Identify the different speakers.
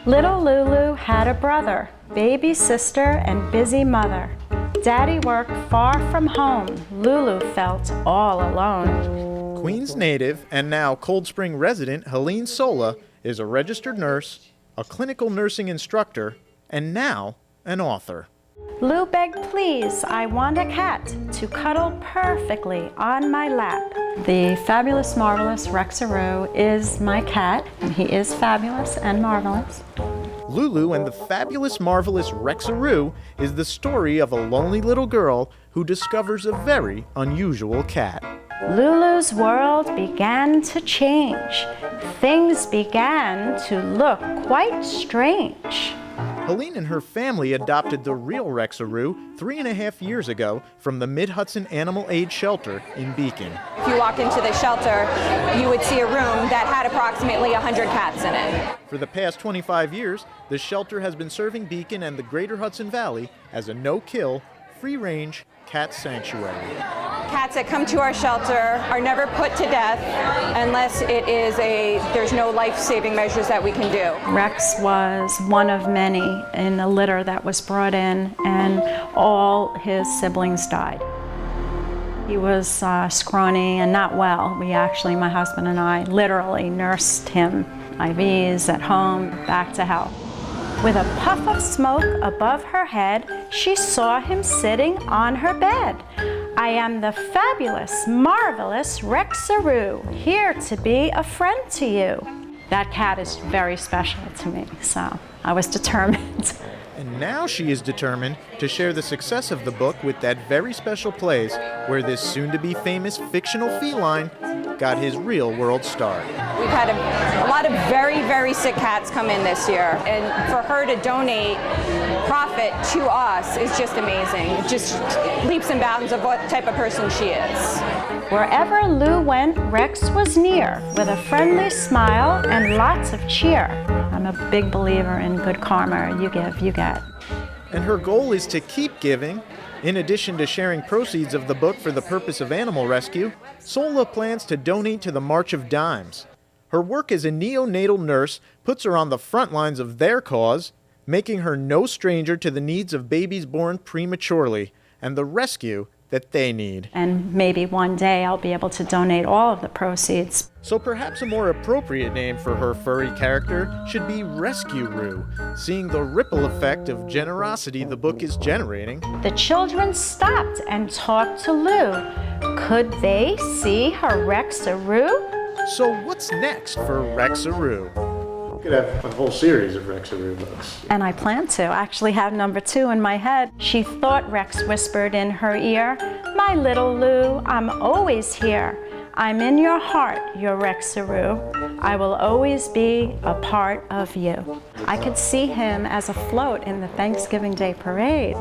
Speaker 1: Little Lulu had a brother, baby sister, and busy mother. Daddy worked far from home. Lulu felt all alone.
Speaker 2: Queens native and now Cold Spring resident Helene Sola is a registered nurse, a clinical nursing instructor, and now an author.
Speaker 1: Lou begged, please, I want a cat to cuddle perfectly on my lap. The fabulous, marvelous Rexaroo is my cat, and he is fabulous and marvelous.
Speaker 2: Lulu and the fabulous, marvelous Rexaroo is the story of a lonely little girl who discovers a very unusual cat.
Speaker 1: Lulu's world began to change. Things began to look quite strange.
Speaker 2: Helene and her family adopted the real Rexaroo 3.5 years ago from the Mid-Hudson Animal Aid Shelter in Beacon.
Speaker 3: If you walked into the shelter, you would see a room that had approximately 100 cats in it.
Speaker 2: For the past 25 years, the shelter has been serving Beacon and the greater Hudson Valley as a no-kill, free-range cat sanctuary.
Speaker 3: Cats that come to our shelter are never put to death unless there's no life-saving measures that we can do.
Speaker 1: Rex was one of many in a litter that was brought in, and all his siblings died. He was scrawny and not well. My husband and I, literally nursed him, IVs at home, back to health. With a puff of smoke above her head, she saw him sitting on her bed. I am the fabulous, marvelous Rexaroo, here to be a friend to you. That cat is very special to me, so I was determined.
Speaker 2: And now she is determined to share the success of the book with that very special place where this soon-to-be famous fictional feline got his real-world start.
Speaker 3: We've had a lot of very, very sick cats come in this year, and for her to donate profit to us is just amazing. It just leaps and bounds of what type of person she is.
Speaker 1: Wherever Lou went, Rex was near, with a friendly smile and lots of cheer. I'm a big believer in good karma. You give, you get.
Speaker 2: And her goal is to keep giving. In addition to sharing proceeds of the book for the purpose of animal rescue, Sola plans to donate to the March of Dimes. Her work as a neonatal nurse puts her on the front lines of their cause, making her no stranger to the needs of babies born prematurely and the rescue that they need.
Speaker 1: And maybe one day I'll be able to donate all of the proceeds.
Speaker 2: So perhaps a more appropriate name for her furry character should be Rescue-Roo, seeing the ripple effect of generosity the book is generating.
Speaker 1: The children stopped and talked to Lou. Could they see her Rexaroo?
Speaker 2: So what's next for Rexaroo? We could have a whole series of Rexaroo books.
Speaker 1: And I plan to. I actually have number 2 in my head. She thought Rex whispered in her ear, my little Lou, I'm always here. I'm in your heart, your Rexaroo. I will always be a part of you. I could see him as a float in the Thanksgiving Day parade.